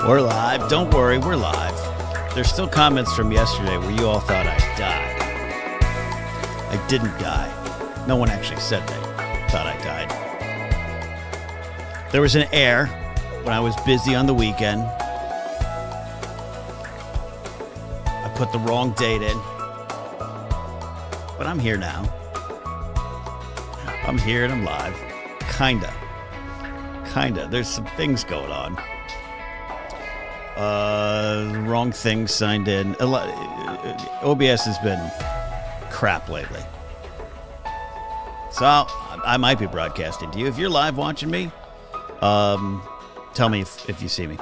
We're live. Don't worry, we're live. There's still comments from yesterday where you all thought I died. I didn't die. No one actually said they thought I died. There was an error when I was busy on the weekend. I put the wrong date in. But I'm here now. I'm here and I'm live. Kinda. There's some things going on. Wrong thing signed in. OBS has been crap lately. So I might be broadcasting to you. If you're live watching me, tell me if you see me.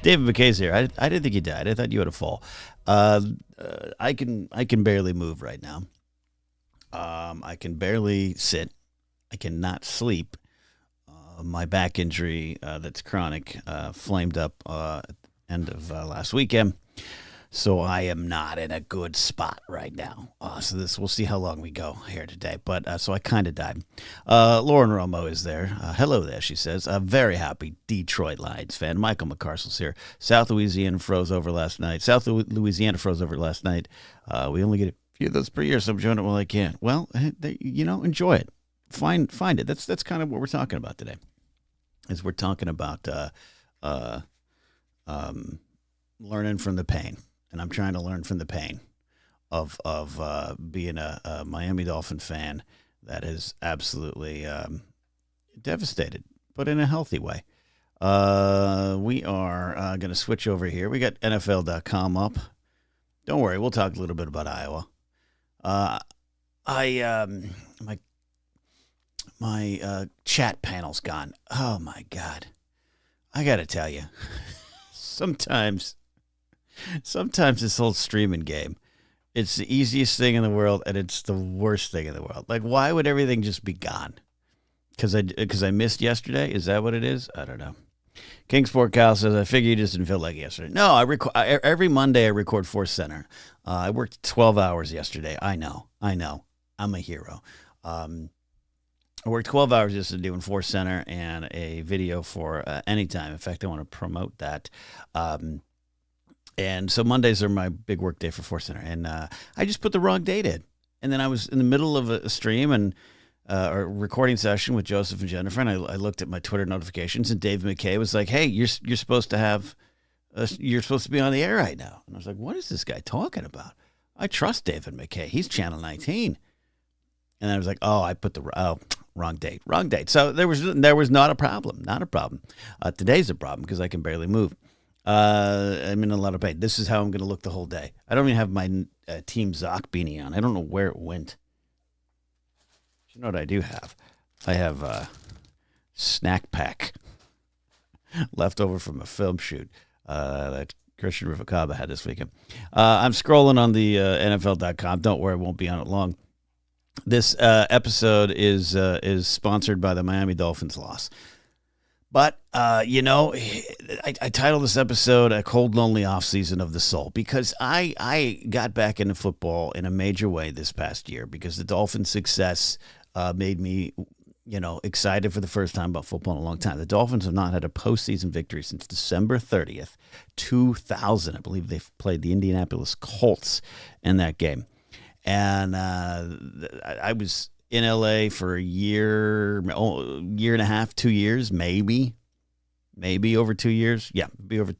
David McKay's here. I didn't think you died. I thought you had a fall. I can barely move right now. I can barely sit. I cannot sleep. My back injury that's chronic flamed up end of last weekend. So I am not in a good spot right now. So we'll see how long we go here today. But so I kind of died. Lauren Romo is there. Hello there, she says. A very happy Detroit Lions fan. Michael McCarsel's here. South Louisiana froze over last night. We only get a few of those per year, so I'm enjoying it while I can. Well, enjoy it. Find it. That's kind of what we're talking about today. Is we're talking about learning from the pain, and I'm trying to learn from the pain of being a Miami Dolphin fan that is absolutely devastated, but in a healthy way. We are going to switch over here. We got NFL.com up. Don't worry, we'll talk a little bit about Iowa. My chat panel's gone. Oh, my God. I got to tell you, sometimes this whole streaming game, it's the easiest thing in the world, and it's the worst thing in the world. Like, why would everything just be gone? Because I missed yesterday? Is that what it is? I don't know. King Sport Kyle says, I figure you just didn't feel like yesterday. No, every Monday I record Force Center. I worked 12 hours yesterday. I know. I'm a hero. I worked 12 hours just doing Force Center and a video for Anytime. In fact, I want to promote that. And so Mondays are my big work day for Force Center. And I just put the wrong date in. And then I was in the middle of a stream and a recording session with Joseph and Jennifer. And I looked at my Twitter notifications, and Dave McKay was like, hey, you're supposed to be on the air right now. And I was like, what is this guy talking about? I trust David McKay. He's Channel 19. And I was like, I put the wrong date. So there was not a problem. Today's a problem because I can barely move. I'm in a lot of pain. This is how I'm going to look the whole day. I don't even have my Team Zoc beanie on. I don't know where it went. You know what I do have? I have a snack pack left over from a film shoot that Christian Rufacaba had this weekend. I'm scrolling on the NFL.com. Don't worry, I won't be on it long. This episode is sponsored by the Miami Dolphins loss. But, I titled this episode A Cold, Lonely Offseason of the Soul because I got back into football in a major way this past year because the Dolphins' success made me, excited for the first time about football in a long time. The Dolphins have not had a postseason victory since December 30th, 2000. I believe they played the Indianapolis Colts in that game. And I was in LA for a year and a half, 2 years, maybe over 2 years. Yeah,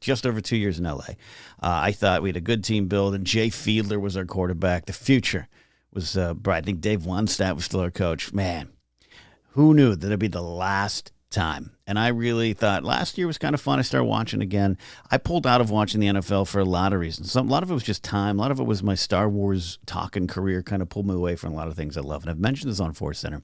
just over 2 years in LA. I thought we had a good team build, and Jay Fiedler was our quarterback. The future was bright. I think Dave Wannstedt was still our coach. Man, who knew that it'd be the last time? And I really thought last year was kind of fun. I started watching again. I pulled out of watching the NFL for a lot of reasons. A lot of it was just time. A lot of it was my Star Wars talking career kind of pulled me away from a lot of things I love. And I've mentioned this on Force Center.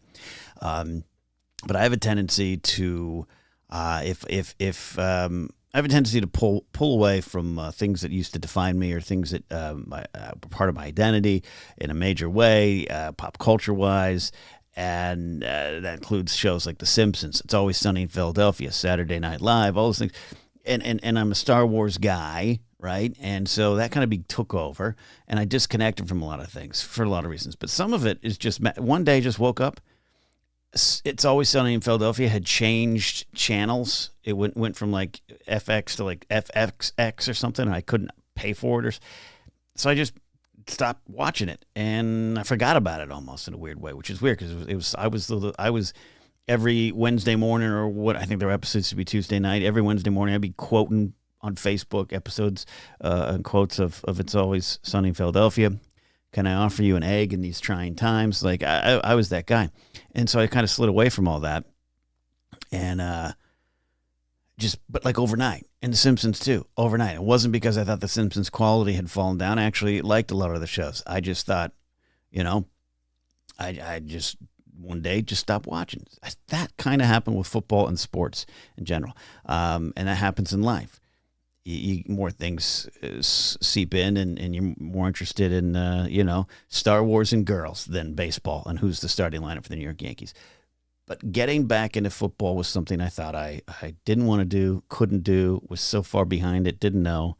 But I have a tendency to, I have a tendency to pull away from things that used to define me or things that were part of my identity in a major way, pop culture wise. And that includes shows like The Simpsons, It's Always Sunny in Philadelphia, Saturday Night Live, all those things. And I'm a Star Wars guy, right? And so that kind of took over, and I disconnected from a lot of things for a lot of reasons. But some of it is just one day just woke up, It's Always Sunny in Philadelphia had changed channels. It went from like FX to like FXX or something. And I couldn't pay for it, so I just stopped watching it, and I forgot about it almost in a weird way, which is weird because I was every Wednesday morning, or what I think their episodes to be Tuesday night. Every Wednesday morning, I'd be quoting on Facebook episodes and quotes of It's Always Sunny in Philadelphia. Can I offer you an egg in these trying times? Like I was that guy. And so I kind of slid away from all that. And but like overnight. And The Simpsons too, overnight. It wasn't because I thought The Simpsons quality had fallen down. I actually liked a lot of the shows. I just thought, I just one day just stopped watching. That kind of happened with football and sports in general. And that happens in life. More things seep in, and you're more interested in, Star Wars and girls than baseball and who's the starting lineup for the New York Yankees. But getting back into football was something I thought I didn't want to do, couldn't do, was so far behind it, didn't know.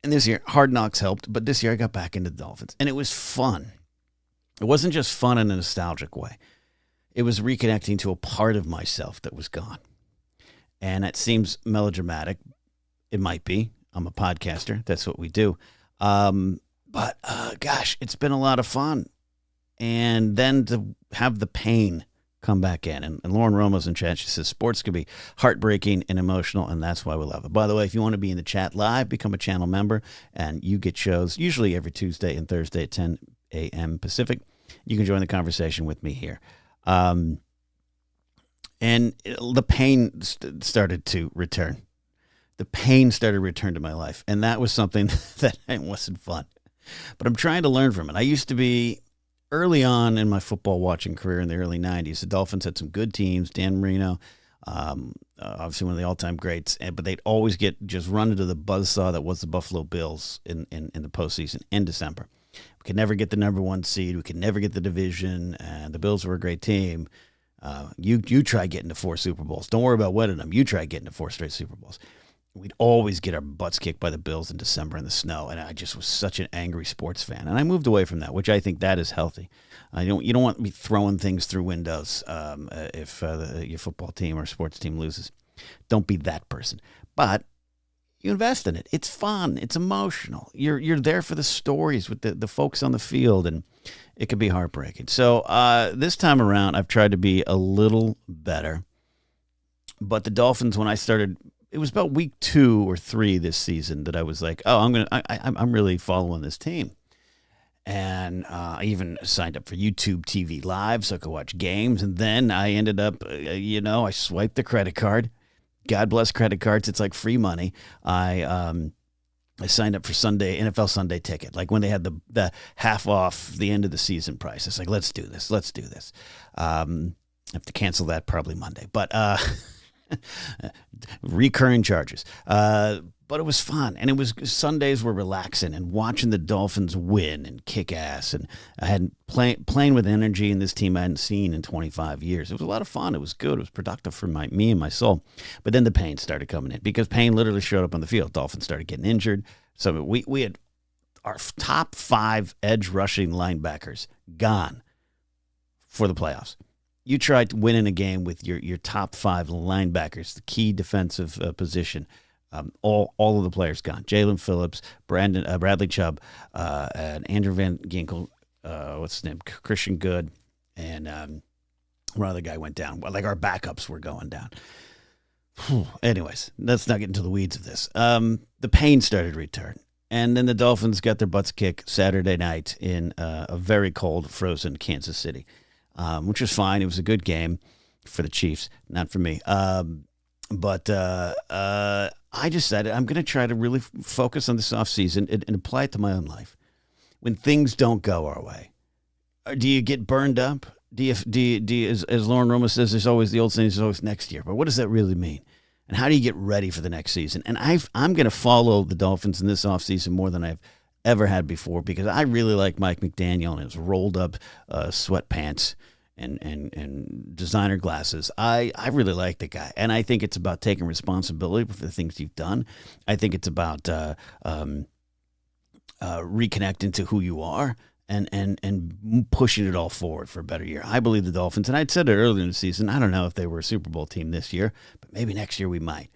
And this year, Hard Knocks helped, but this year I got back into the Dolphins, and it was fun. It wasn't just fun in a nostalgic way. It was reconnecting to a part of myself that was gone. And that seems melodramatic. It might be. I'm a podcaster. That's what we do. But gosh, it's been a lot of fun. And then to have the pain come back in. And Lauren Romo's in chat. She says, sports can be heartbreaking and emotional, and that's why we love it. By the way, if you want to be in the chat live, become a channel member, and you get shows usually every Tuesday and Thursday at 10 a.m. Pacific. You can join the conversation with me here. And the pain started to return. The pain started to return to my life. And that was something that wasn't fun. But I'm trying to learn from it. I used to be early on in my football watching career in the early 90s. The Dolphins had some good teams. Dan Marino, obviously one of the all-time greats. But they'd always get just run into the buzzsaw that was the Buffalo Bills in the postseason in December. We could never get the number one seed. We could never get the division. And the Bills were a great team. You try getting to 4 Super Bowls. Don't worry about winning them. You try getting to 4 straight Super Bowls. We'd always get our butts kicked by the Bills in December in the snow, and I just was such an angry sports fan. And I moved away from that, which I think that is healthy. You don't want to be throwing things through windows if your football team or sports team loses. Don't be that person. But you invest in it. It's fun. It's emotional. You're there for the stories with the folks on the field, and it could be heartbreaking. So this time around, I've tried to be a little better. But the Dolphins, when I started, it was about week 2 or 3 this season that I was like, oh, I'm really following this team. And I even signed up for YouTube TV Live so I could watch games. And then I ended up, I swiped the credit card. God bless credit cards. It's like free money. I signed up for NFL Sunday Ticket, like when they had the half off the end of the season price. It's like, let's do this. I have to cancel that probably Monday, but recurring charges. But it was fun, and Sundays were relaxing and watching the Dolphins win and kick ass, and I had playing with energy in this team I hadn't seen in 25 years. It was a lot of fun. It was good. It was productive for me and my soul. But then the pain started coming in because pain literally showed up on the field. Dolphins started getting injured. So we had our top 5 edge rushing linebackers gone for the playoffs. You tried winning a game with your top 5 linebackers, the key defensive position. All of the players gone. Jalen Phillips, Bradley Chubb, and Andrew Van Ginkel, what's his name? Christian Good, and one other guy went down. Well, like our backups were going down. Anyways, let's not get into the weeds of this. The pain started to return. And then the Dolphins got their butts kicked Saturday night in a very cold, frozen Kansas City. Which was fine. It was a good game for the Chiefs, not for me. But I decided I'm going to try to really focus on this offseason and apply it to my own life. When things don't go our way, do you get burned up? Do you as Lauren Romo says, there's always the old saying, there's always next year. But what does that really mean? And how do you get ready for the next season? And I'm going to follow the Dolphins in this offseason more than I've ever had before, because I really like Mike McDaniel and his rolled up sweatpants and designer glasses. I really like the guy, and I think it's about taking responsibility for the things you've done. I think it's about reconnecting to who you are and pushing it all forward for a better year. I believe the Dolphins, and I'd said it earlier in the season, I don't know if they were a Super Bowl team this year, but maybe next year we might.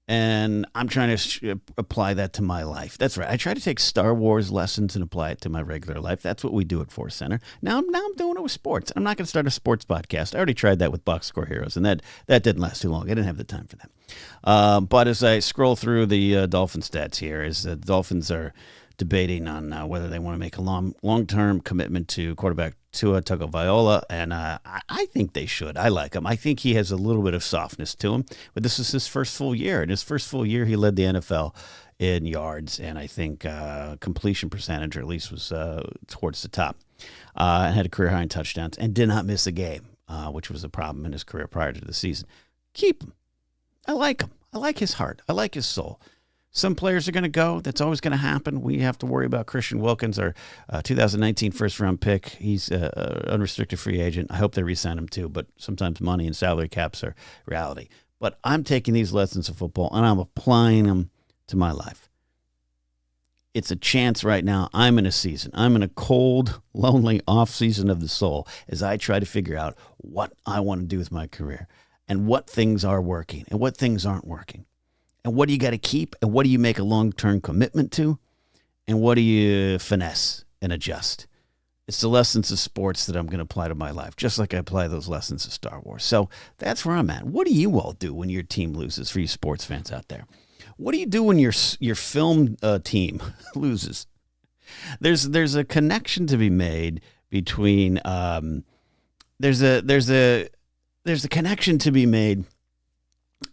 And I'm trying to apply that to my life. That's right. I try to take Star Wars lessons and apply it to my regular life. That's what we do at Force Center. Now I'm doing it with sports. I'm not going to start a sports podcast. I already tried that with Box Score Heroes, and that didn't last too long. I didn't have the time for that. But as I scroll through the Dolphin stats here, the Dolphins are debating on whether they want to make a long-term commitment to quarterback Tua Tagovailoa, and I think they should. I like him. I think he has a little bit of softness to him, but this is his first full year. In his first full year, he led the NFL in yards, and I think completion percentage, or at least was towards the top, and had a career high in touchdowns, and did not miss a game, which was a problem in his career prior to the season. Keep him. I like him. I like his heart. I like his soul. Some players are going to go. That's always going to happen. We have to worry about Christian Wilkins, our 2019 first-round pick. He's an unrestricted free agent. I hope they re-sign him too, but sometimes money and salary caps are reality. But I'm taking these lessons of football, and I'm applying them to my life. It's a chance right now. I'm in a season. I'm in a cold, lonely off-season of the soul as I try to figure out what I want to do with my career and what things are working and what things aren't working. And what do you got to keep? And what do you make a long-term commitment to? And what do you finesse and adjust? It's the lessons of sports that I'm going to apply to my life, just like I apply those lessons of Star Wars. So that's where I'm at. What do you all do when your team loses, for you sports fans out there? What do you do when your film team loses? There's a connection to be made between there's a connection to be made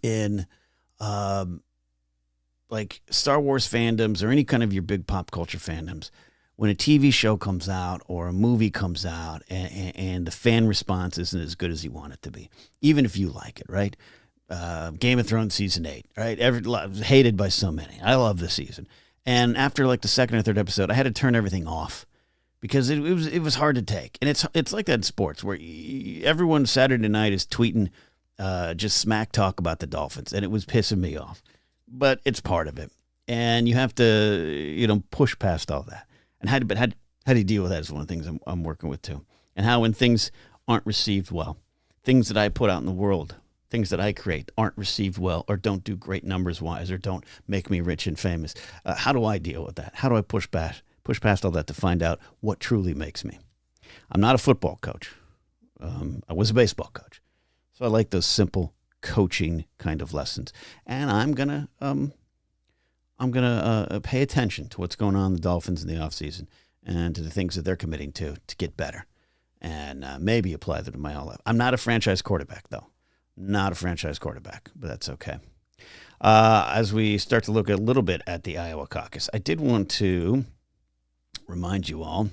in like Star Wars fandoms or any kind of your big pop culture fandoms. When a TV show comes out or a movie comes out and the fan response isn't as good as you want it to be, even if you like it, right? Game of Thrones season 8, right? Hated by so many. I love the season. And after like the second or third episode, I had to turn everything off because it was hard to take. And it's like that in sports where everyone Saturday night is tweeting just smack talk about the Dolphins, and it was pissing me off. But it's part of it, and you have to, push past all that. And how do you deal with that is one of the things I'm working with too. And how when things aren't received well, things that I put out in the world, things that I create aren't received well, or don't do great numbers wise, or don't make me rich and famous. How do I deal with that? How do I push past all that to find out what truly makes me? I'm not a football coach. I was a baseball coach. So I like those simple coaching kind of lessons, and I'm gonna pay attention to what's going on in the Dolphins in the offseason and to the things that they're committing to get better, and maybe apply them to my own life. I'm not a franchise quarterback, though. Not a franchise quarterback, but that's okay. As we start to look a little bit at the Iowa caucus, I did want to remind you all.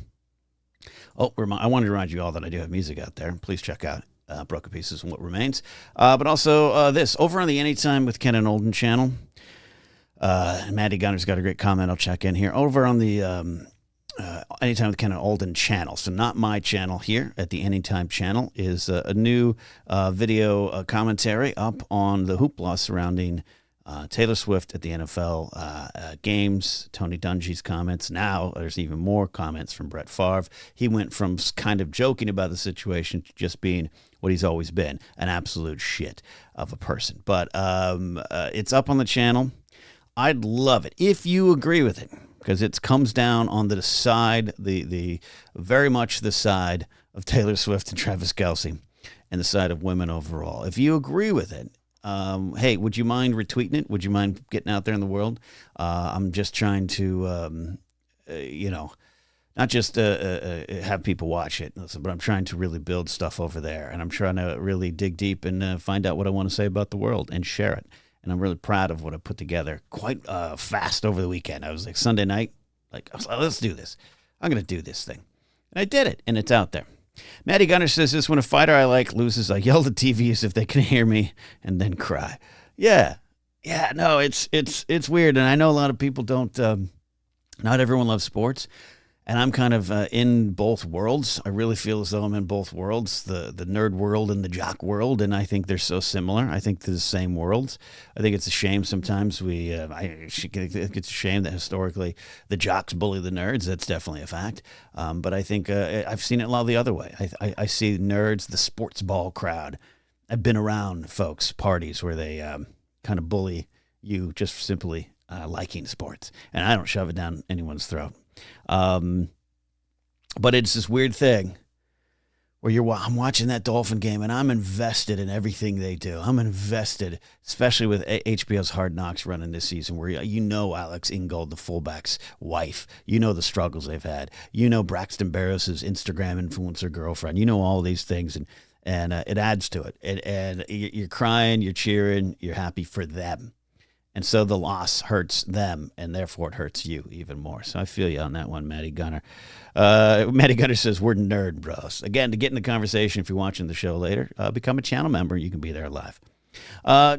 I wanted to remind you all that I do have music out there. Please check out Broken Pieces and What Remains. But also this, over on the Anytime with Ken and Olden channel. Maddie Gunner's got a great comment. I'll check in here. Over on the Anytime with Ken and Olden channel. So not my channel here at the Anytime channel is a new video commentary up on the hoopla surrounding Taylor Swift at the NFL games, Tony Dungy's comments. Now there's even more comments from Brett Favre. He went from kind of joking about the situation to just being what he's always been, an absolute shit of a person. But it's up on the channel. I'd love it if you agree with it, because it comes down on the side, the very much the side of Taylor Swift and Travis Kelce and the side of women overall. If you agree with it, hey, would you mind retweeting it? Would you mind getting out there in the world? I'm just trying to, not just have people watch it, but I'm trying to really build stuff over there. And I'm trying to really dig deep and find out what I want to say about the world and share it. And I'm really proud of what I put together quite fast over the weekend. I was like Sunday night, I was like, let's do this. I'm going to do this thing. And I did it, and it's out there. Maddie Gunner says this: when a fighter I like loses, I yell at TV as if they can hear me and then cry. Yeah, no, it's weird. And I know a lot of people don't, not everyone loves sports. And I'm kind of in both worlds. I really feel as though I'm in both worlds, the nerd world and the jock world, and I think they're so similar. I think they're the same worlds. I think it's a shame sometimes it's a shame that historically the jocks bully the nerds. That's definitely a fact. But I think I've seen it a lot the other way. I see nerds, the sports ball crowd. I've been around folks, parties where they kind of bully you just for simply liking sports. And I don't shove it down anyone's throat. But it's this weird thing where I'm watching that Dolphin game and I'm invested in everything they do. I'm invested, especially with HBO's Hard Knocks running this season, where Alex Ingold, the fullback's wife. You know the struggles they've had. You know Braxton Berrios' Instagram influencer girlfriend. You know all these things, and it adds to it. And you're crying, you're cheering, you're happy for them. And so the loss hurts them, and therefore it hurts you even more. So I feel you on that one, Matty Gunner. Matty Gunner says, we're nerd bros. Again, to get in the conversation, if you're watching the show later, become a channel member. You can be there live.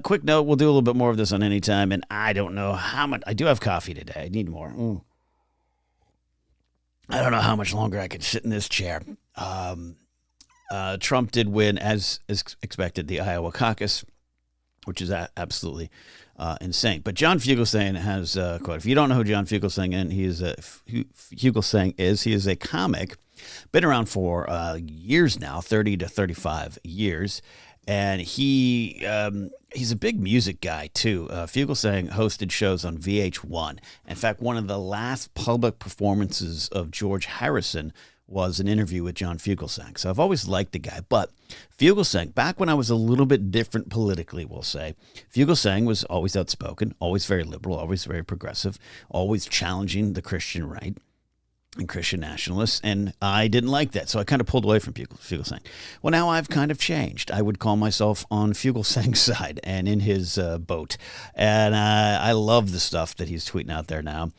Quick note, we'll do a little bit more of this on any time, and I don't know how much. I do have coffee today. I need more. I don't know how much longer I can sit in this chair. Trump did win, as expected, the Iowa caucus, which is absolutely insane. But John Fugelsang has a quote. If you don't know who John Fugelsang is, he is a comic, been around for years now, 30 to 35 years, and he's a big music guy too. Fugelsang hosted shows on VH1. In fact, one of the last public performances of George Harrison was an interview with John Fugelsang. So I've always liked the guy. But Fugelsang, back when I was a little bit different politically, we'll say, Fugelsang was always outspoken, always very liberal, always very progressive, always challenging the Christian right and Christian nationalists, and I didn't like that, so I kind of pulled away from Fugelsang. Well, now I've kind of changed. I would call myself on Fugelsang's side and in his boat, and I love the stuff that he's tweeting out there now.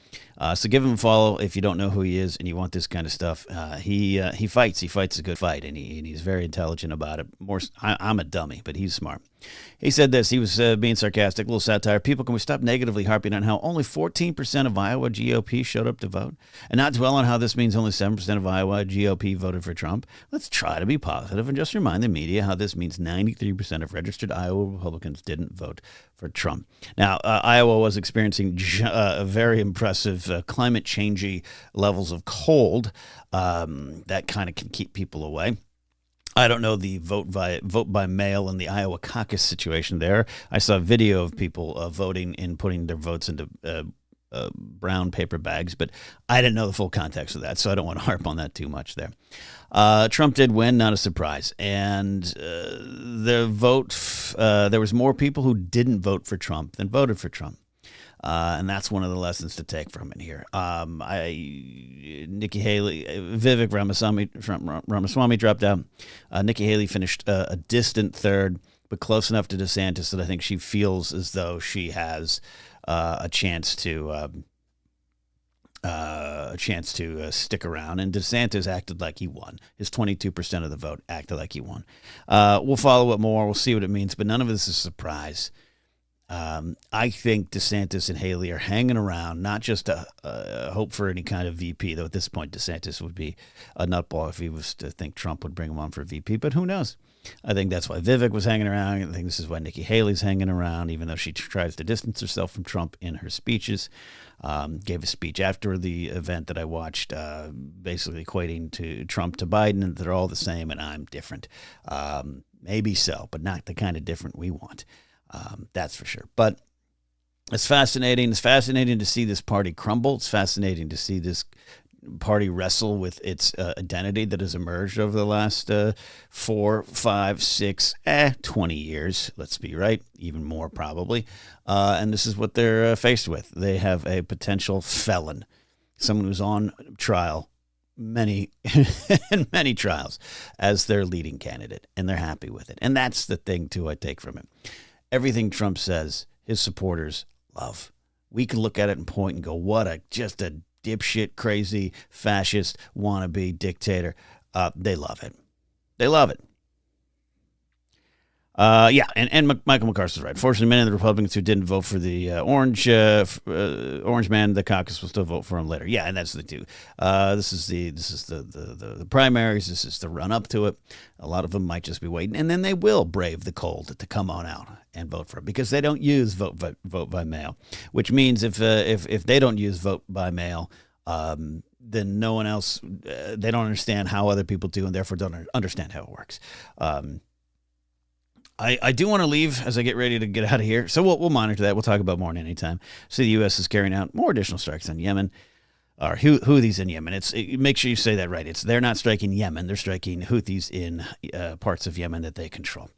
So give him a follow if you don't know who he is and you want this kind of stuff. He fights. He fights a good fight, and he's very intelligent about it. I'm a dummy, but he's smart. He said this. He was being sarcastic, a little satire. People, can we stop negatively harping on how only 14% of Iowa GOP showed up to vote, and not dwell on how this means only 7% of Iowa GOP voted for Trump? Let's try to be positive and just remind the media how this means 93% of registered Iowa Republicans didn't vote for Trump. Now, Iowa was experiencing a very impressive climate changey levels of cold that kind of can keep people away. I don't know the vote by mail in the Iowa caucus situation there. I saw a video of people voting and putting their votes into brown paper bags, but I didn't know the full context of that, so I don't want to harp on that too much there. Trump did win, not a surprise. And the vote, there was more people who didn't vote for Trump than voted for Trump. And that's one of the lessons to take from it here. Nikki Haley, Vivek Ramaswamy dropped out. Nikki Haley finished a distant third, but close enough to DeSantis that I think she feels as though she has a chance to stick around. And DeSantis acted like he won. His 22% of the vote acted like he won. We'll follow it more. We'll see what it means, but none of this is a surprise. I think DeSantis and Haley are hanging around, not just to hope for any kind of VP, though at this point DeSantis would be a nutball if he was to think Trump would bring him on for VP, but who knows? I think that's why Vivek was hanging around. I think this is why Nikki Haley's hanging around, even though she tries to distance herself from Trump in her speeches. Gave a speech after the event that I watched, basically equating to Trump to Biden, and they're all the same and I'm different. Maybe so, but not the kind of different we want. That's for sure. But it's fascinating. It's fascinating to see this party crumble. It's fascinating to see this party wrestle with its identity that has emerged over the last 4, 5, 6, 20 years. Let's be right. Even more probably. And this is what they're faced with. They have a potential felon, someone who's on trial, many trials, as their leading candidate, and they're happy with it. And that's the thing, too, I take from it. Everything Trump says, his supporters love. We can look at it and point and go, just a dipshit, crazy, fascist, wannabe dictator. They love it. They love it. Yeah, and Michael McCarthy's right. Fortunately, many of the Republicans who didn't vote for the orange man, the caucus will still vote for him later. Yeah, and that's the two. This is the primaries. This is the run up to it. A lot of them might just be waiting, and then they will brave the cold to come on out and vote for it because they don't use vote by mail. Which means if they don't use vote by mail, then no one else. They don't understand how other people do, and therefore don't understand how it works. I do want to leave as I get ready to get out of here. So we'll monitor that. We'll talk about more in any time. So the U.S. is carrying out more additional strikes on Yemen, or Houthis in Yemen. Make sure you say that right. They're not striking Yemen. They're striking Houthis in parts of Yemen that they control.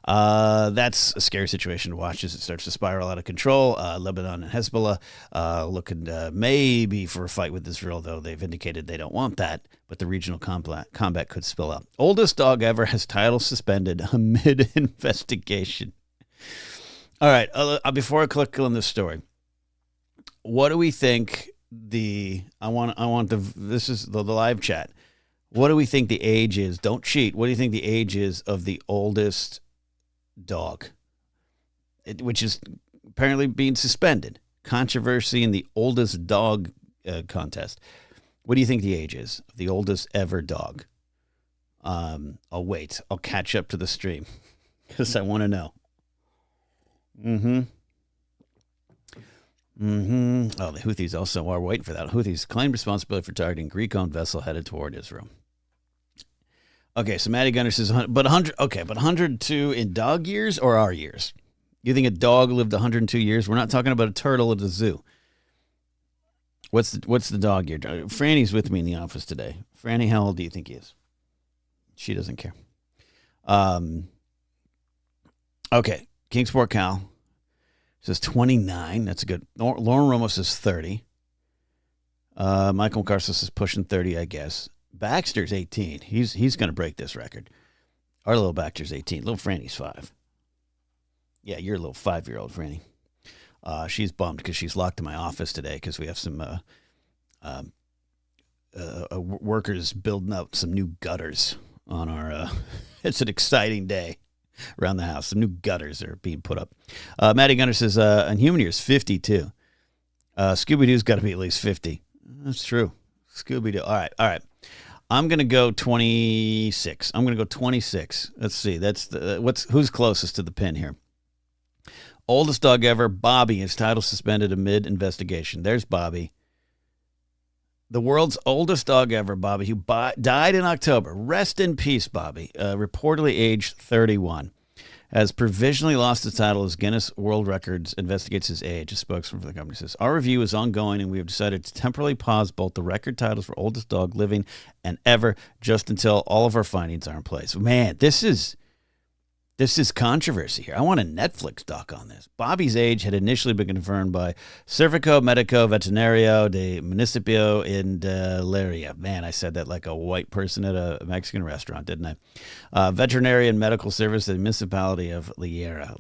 That's a scary situation to watch as it starts to spiral out of control. Lebanon and Hezbollah looking maybe for a fight with Israel, though they've indicated they don't want that. But the regional combat could spill out. Oldest dog ever has title suspended amid investigation. All right, before I click on this story, what do we think? This is the live chat. What do we think the age is? Don't cheat. What do you think the age is of the oldest dog, which is apparently being suspended? Controversy in the oldest dog contest. What do you think the age is of the oldest ever dog? I'll wait. I'll catch up to the stream because I want to know. Oh, the Houthis also are waiting for that. Houthis claimed responsibility for targeting Greek-owned vessel headed toward Israel. Okay, so Matty Gunner says, but 100. Okay, but 102 in dog years or our years? You think a dog lived 102 years? We're not talking about a turtle at the zoo. What's the dog year? Franny's with me in the office today. Franny, how old do you think he is? She doesn't care. Okay, Kingsport Cal says 29. That's a good. Lauren Ramos says 30. Michael McCarthy says pushing 30, I guess. Baxter's 18. He's going to break this record. Our little Baxter's 18. Little Franny's 5. Yeah, you're a little 5-year-old, Franny. She's bummed because she's locked in my office today because we have some workers building out some new gutters on our. It's an exciting day around the house. Some new gutters are being put up. Matty Gunner says, in human years, 52. Scooby-Doo's got to be at least 50. That's true. Scooby-Doo. All right. I'm going to go 26. I'm going to go 26. Let's see. Who's closest to the pin here? Oldest dog ever, Bobby. His title suspended amid investigation. There's Bobby. The world's oldest dog ever, Bobby, who died in October. Rest in peace, Bobby. Reportedly aged 31. Has provisionally lost his title as Guinness World Records investigates his age. A spokesman for the company says, our review is ongoing and we have decided to temporarily pause both the record titles for oldest dog living and ever just until all of our findings are in place. Man, this is controversy here. I want a Netflix doc on this. Bobby's age had initially been confirmed by Cervico Medico Veterinario de Municipio in Leria. Man, I said that like a white person at a Mexican restaurant, didn't I? Veterinarian Medical Service at the Municipality of Lirera.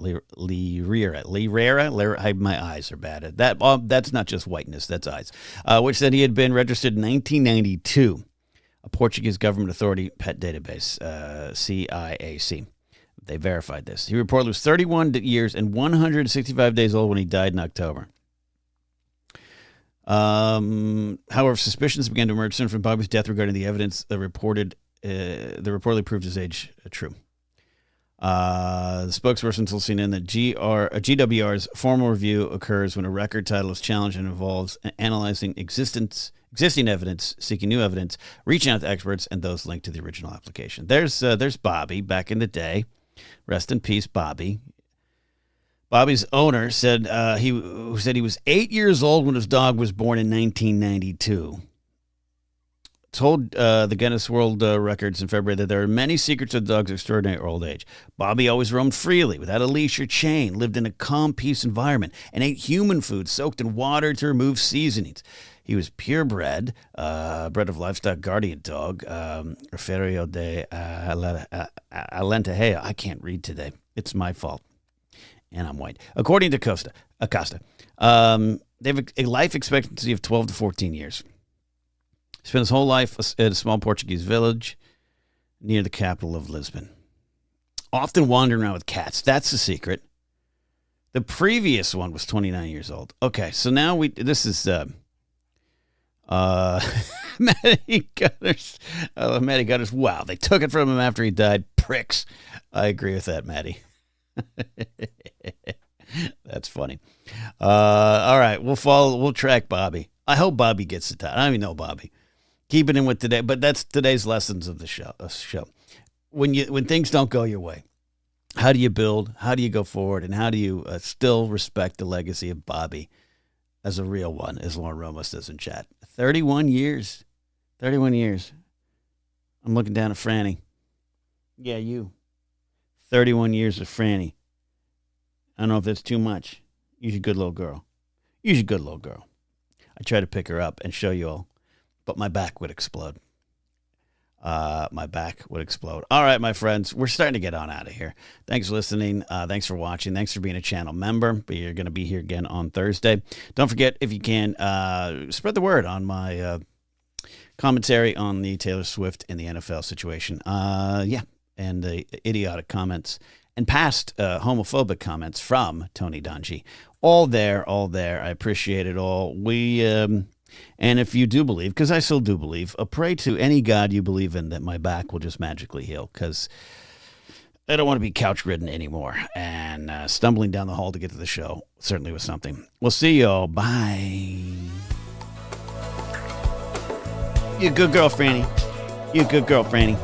My eyes are bad. That's not just whiteness, that's eyes. Which said he had been registered in 1992. A Portuguese government authority pet database, CIAC. They verified this. He reportedly was 31 years and 165 days old when he died in October. However, suspicions began to emerge soon from Bobby's death regarding the evidence that reportedly proved his age true. The spokesperson told CNN that GWR's formal review occurs when a record title is challenged and involves analyzing existing evidence, seeking new evidence, reaching out to experts, and those linked to the original application. There's Bobby back in the day. Rest in peace, Bobby. Bobby's owner said he was 8 years old when his dog was born in 1992. Told the Guinness World Records in February that there are many secrets of the dog's extraordinary old age. Bobby always roamed freely without a leash or chain, lived in a calm, peace environment, and ate human food soaked in water to remove seasonings. He was purebred, bred of livestock guardian dog, Referio de Alentejo. I can't read today. It's my fault. And I'm white. According to Acosta, they have a life expectancy of 12 to 14 years. He spent his whole life at a small Portuguese village near the capital of Lisbon. Often wandering around with cats. That's the secret. The previous one was 29 years old. Okay, so now this is Matty Gutters. Matty Gutters. Wow, they took it from him after he died. Pricks. I agree with that, Matty. That's funny. All right, we'll track Bobby. I hope Bobby gets the title. I don't even know Bobby. Keep it in with today, but that's today's lessons of the show. When things don't go your way, how do you build? How do you go forward? And how do you still respect the legacy of Bobby as a real one, as Lauren Romo says in chat? 31 years. 31 years. I'm looking down at Franny. Yeah, you. 31 years with Franny. I don't know if that's too much. You're a good little girl. You're a good little girl. I tried to pick her up and show you all, but my back would explode. My back would explode. All right, my friends, we're starting to get on out of here. Thanks for listening. Thanks for watching. Thanks for being a channel member. But you're going to be here again on Thursday. Don't forget, if you can, spread the word on my commentary on the Taylor Swift and the NFL situation. And the idiotic comments and past homophobic comments from Tony Dungy. All there. I appreciate it all. And if you do believe, because I still do believe, pray to any God you believe in that my back will just magically heal, because I don't want to be couch-ridden anymore. And stumbling down the hall to get to the show certainly was something. We'll see you all. Bye. You're a good girl, Franny. You're a good girl, Franny.